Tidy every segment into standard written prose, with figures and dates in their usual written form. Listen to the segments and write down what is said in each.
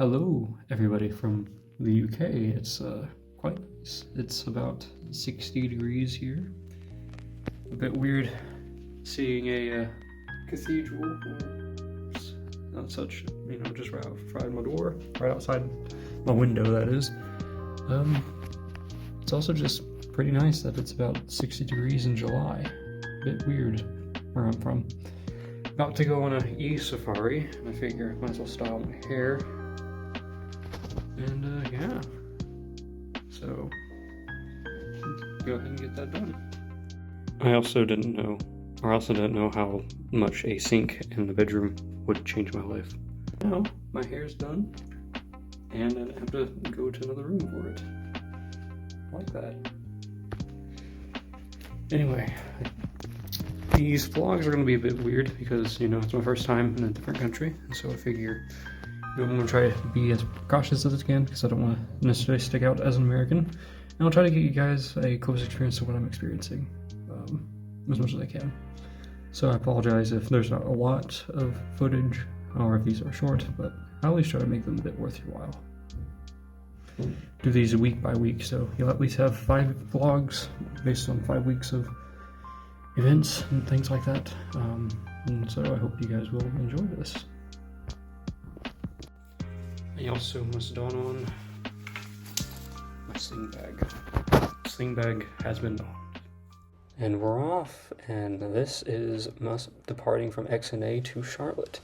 Hello, everybody from the UK. It's quite nice. It's about 60 degrees here. A bit weird seeing a cathedral not such, just right outside my door, right outside my window, that is. It's also just pretty nice that it's about 60 degrees in July. A bit weird where I'm from. About to go on a e-safari, and I figure I might as well style my hair. And yeah, so go ahead and get that done. I also didn't know how much a sink in the bedroom would change my life. Now my hair's done, and I have to go to another room for it. Like that. Anyway, these vlogs are going to be a bit weird because, it's my first time in a different country, and so I figure I'm going to try to be as cautious as I can because I don't want to necessarily stick out as an American. And I'll try to get you guys a close experience of what I'm experiencing as much as I can. So I apologize if there's not a lot of footage or if these are short, but I'll at least try to make them a bit worth your while. Do these week by week, so you'll at least have 5 vlogs based on 5 weeks of events and things like that. And so I hope you guys will enjoy this. I also must don on my sling bag. Sling bag has been donned. And we're off, and this is us departing from XNA to Charlotte.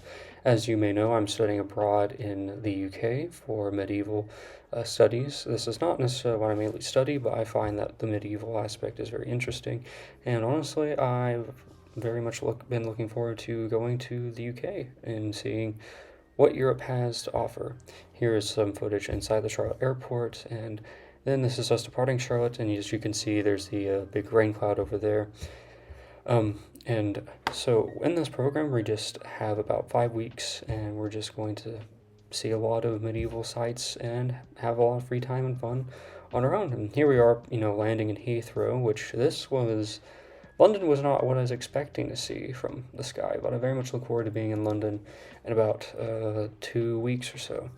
As you may know, I'm studying abroad in the UK for medieval studies. This is not necessarily what I mainly study, but I find that the medieval aspect is very interesting. And honestly, I've very much been looking forward to going to the UK and seeing what Europe has to offer. Here is some footage inside the Charlotte airport, and then this is us departing Charlotte, and as you can see, there's the big rain cloud over there. And so in this program, we just have about 5 weeks, and we're just going to see a lot of medieval sites and have a lot of free time and fun on our own. And here we are, landing in Heathrow, which London was not what I was expecting to see from the sky, but I very much look forward to being in London in about 2 weeks or so.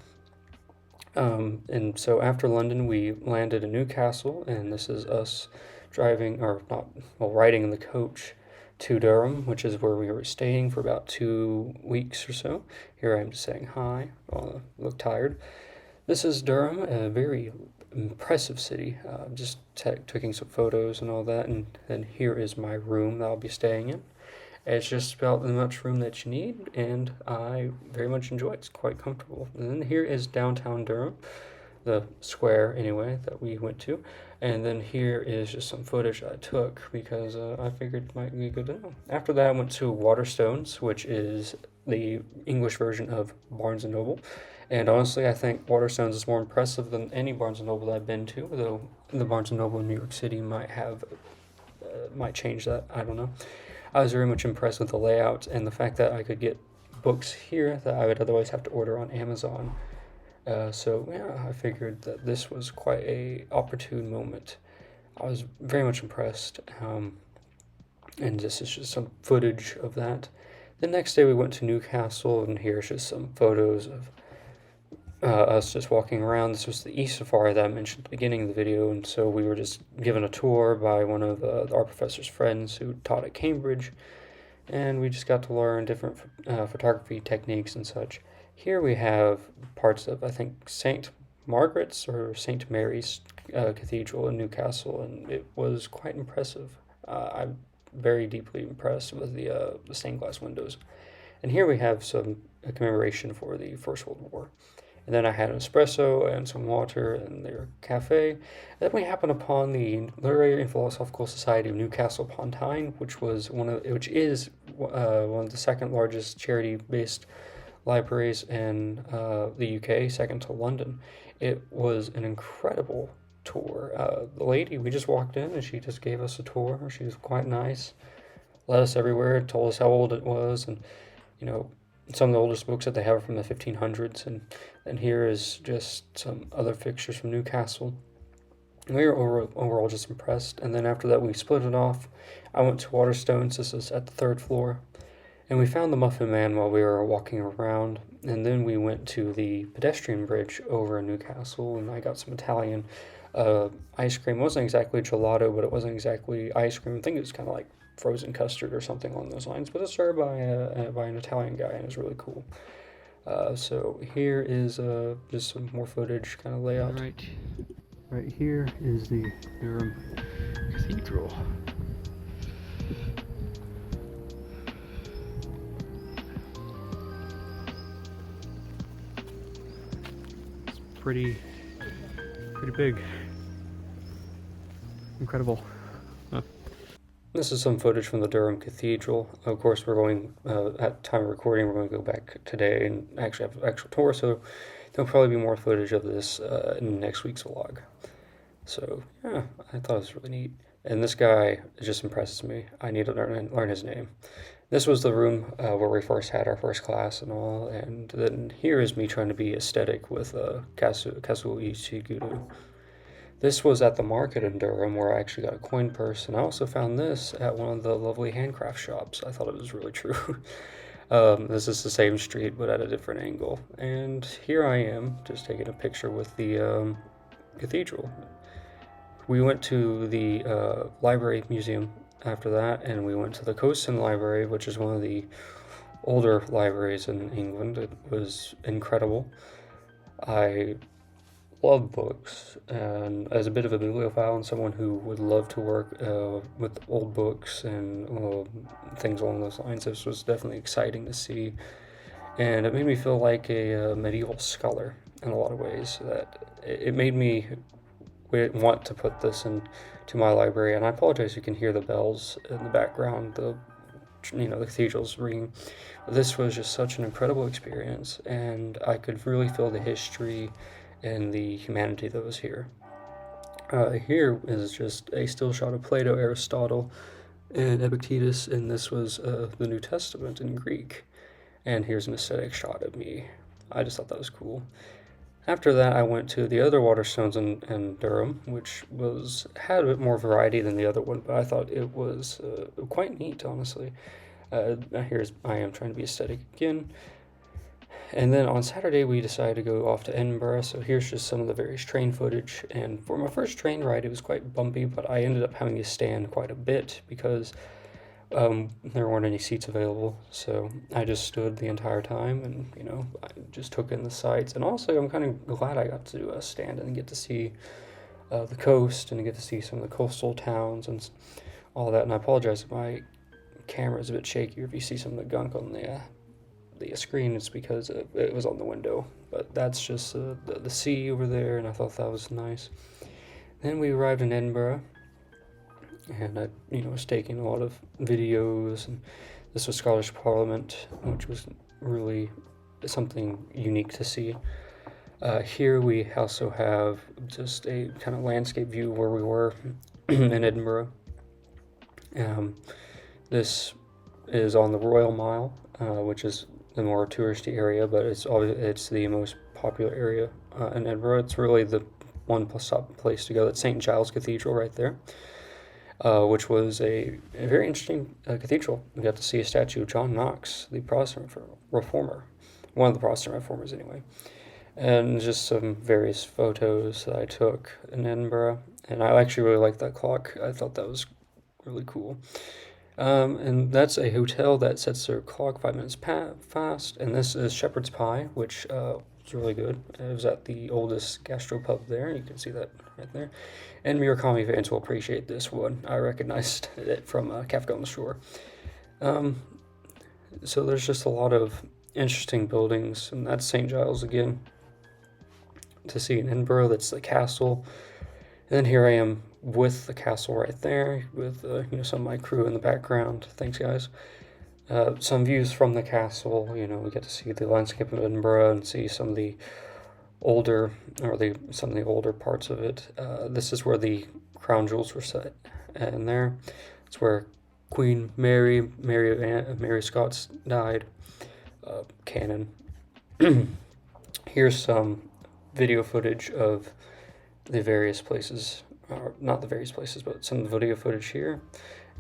And so after London, we landed in Newcastle, and this is us riding in the coach to Durham, which is where we were staying for about 2 weeks or so. Here I am just saying hi. I look tired. This is Durham, a very impressive city. Just taking some photos and all that, and then here is my room that I'll be staying in. It's just about the much room that you need, and I very much enjoy it. It's quite comfortable. And then here is downtown Durham, the square anyway that we went to. And then here is just some footage I took because I figured it might be good to know. After that, I went to Waterstones, which is the English version of Barnes & Noble. And honestly, I think Waterstones is more impressive than any Barnes & Noble I've been to, though the Barnes & Noble in New York City might change that. I don't know. I was very much impressed with the layout and the fact that I could get books here that I would otherwise have to order on Amazon. So yeah, I figured that this was quite a opportune moment. I was very much impressed, and this is just some footage of that. The next day we went to Newcastle, and here's just some photos of us just walking around. This was the e-safari that I mentioned at the beginning of the video, and so we were just given a tour by one of our professor's friends who taught at Cambridge, and we just got to learn different photography techniques and such. Here we have parts of, I think, St. Margaret's or St. Mary's Cathedral in Newcastle, and it was quite impressive. I'm very deeply impressed with the stained glass windows. And here we have a commemoration for the First World War. And then I had an espresso and some water in their cafe. And then we happened upon the Literary and Philosophical Society of Newcastle upon Tyne, which is one of the second largest charity-based libraries in the UK, second to London. It was an incredible tour. The lady, we just walked in and she just gave us a tour. She was quite nice, led us everywhere, told us how old it was, and some of the oldest books that they have are from the 1500s, and here is just some other pictures from Newcastle. We were overall just impressed, and then after that we split it off. I went to Waterstones. This is at the 3rd floor, And we found the Muffin Man while we were walking around, and then we went to the pedestrian bridge over in Newcastle, and I got some Italian ice cream. It wasn't exactly gelato, but it wasn't exactly ice cream. I think it was kind of like frozen custard or something along those lines, but it's served by an Italian guy, and it was really cool. So here is just some more footage, kind of layout. Right here is the Durham Cathedral. It's pretty big. Incredible. Huh. This is some footage from the Durham Cathedral. Of course, we're going, at time of recording, we're going to go back today and actually have an actual tour, so there'll probably be more footage of this in next week's vlog. So, yeah, I thought it was really neat. And this guy just impresses me. I need to learn his name. This was the room where we first had our first class and all, and then here is me trying to be aesthetic with Kasu Ichiguru. This was at the market in Durham where I actually got a coin purse, and I also found this at one of the lovely handcraft shops. I thought it was really true. This is the same street but at a different angle. And here I am, just taking a picture with the cathedral. We went to the library museum after that, and we went to the Coaston Library, which is one of the older libraries in England. It was incredible. I love books, and as a bit of a bibliophile and someone who would love to work with old books and things along those lines, this was definitely exciting to see, and it made me feel like a medieval scholar in a lot of ways. That it made me want to put this into my library. And I apologize, you can hear the bells in the background, the cathedral's ringing. This was just such an incredible experience, and I could really feel the history and the humanity that was here. Here is just a still shot of Plato, Aristotle, and Epictetus, and this was the New Testament in Greek. And here's an aesthetic shot of me. I just thought that was cool. After that, I went to the other Waterstones in Durham, which had a bit more variety than the other one, but I thought it was quite neat, honestly. I am trying to be aesthetic again. And then on Saturday, we decided to go off to Edinburgh, so here's just some of the various train footage. And for my first train ride, it was quite bumpy, but I ended up having to stand quite a bit because there weren't any seats available. So I just stood the entire time and, I just took in the sights. And also, I'm kind of glad I got to stand and get to see the coast and get to see some of the coastal towns and all that. And I apologize if my camera is a bit shaky, or if you see some of the gunk on the screen, it's because it was on the window. But that's just the sea over there, and I thought that was nice. Then we arrived in Edinburgh, and I was taking a lot of videos, and this was Scottish Parliament, which was really something unique to see. Here we also have just a kind of landscape view where we were in Edinburgh. This is on the Royal Mile, which is the more touristy area, but it's the most popular area in Edinburgh. It's really the one place to go. That's St. Giles Cathedral right there, which was a very interesting cathedral. We got to see a statue of John Knox, the Protestant reformer, one of the Protestant reformers anyway, and just some various photos that I took in Edinburgh. And I actually really liked that clock. I thought that was really cool. And that's a hotel that sets their clock 5 minutes fast. And this is Shepherd's Pie, which was really good. It was at the oldest gastropub there. You can see that right there. And Murakami fans will appreciate this one. I recognized it from Kafka on the Shore. So there's just a lot of interesting buildings. And that's St. Giles again. To see in Edinburgh, that's the castle. And then here I am with the castle right there, with some of my crew in the background. Thanks, guys. Some views from the castle. We get to see the landscape of Edinburgh and see some of the older parts of it. This is where the crown jewels were set, and there, it's where Queen Mary Scots died. Canon. Here's some video footage of the various places, or not the various places, but some of the video footage here.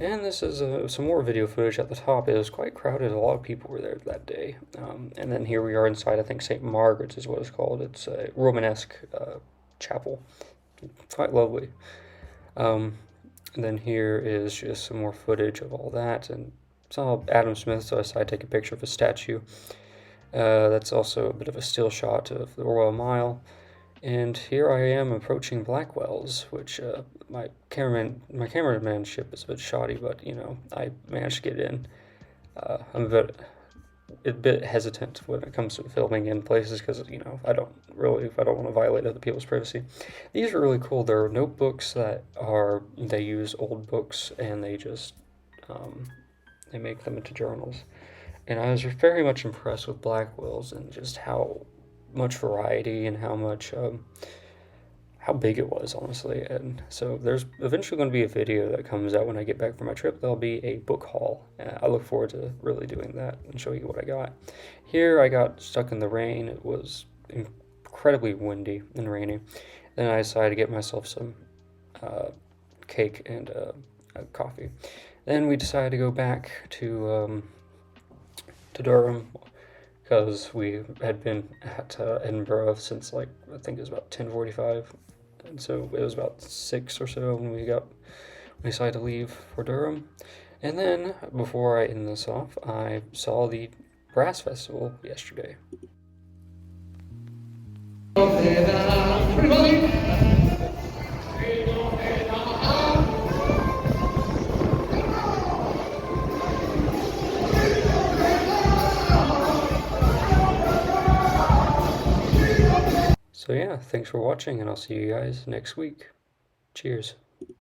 And this is some more video footage at the top. It was quite crowded. A lot of people were there that day. And then here we are inside, I think St. Margaret's is what it's called. It's a Romanesque chapel. It's quite lovely. And then here is just some more footage of all that. And it's all Adam Smith, so I decided to take a picture of a statue. That's also a bit of a still shot of the Royal Mile. And here I am approaching Blackwell's, which my cameramanship is a bit shoddy, but you know, I managed to get in. I'm a bit hesitant when it comes to filming in places because you know I don't want to violate other people's privacy. These are really cool. They're notebooks they use old books and they just they make them into journals. And I was very much impressed with Blackwell's and just how much variety and how big it was, honestly. And so there's eventually going to be a video that comes out when I get back from my trip. There'll be a book haul. I look forward to really doing that and showing you what I got. Here I got stuck in the rain. It was incredibly windy and rainy. Then I decided to get myself some cake and coffee. Then we decided to go back to Durham, because we had been at Edinburgh since I think it was about 10:45, and so it was about 6 or so when we decided to leave for Durham. And then before I end this off, I saw the Brass Festival yesterday. So yeah, thanks for watching, and I'll see you guys next week. Cheers.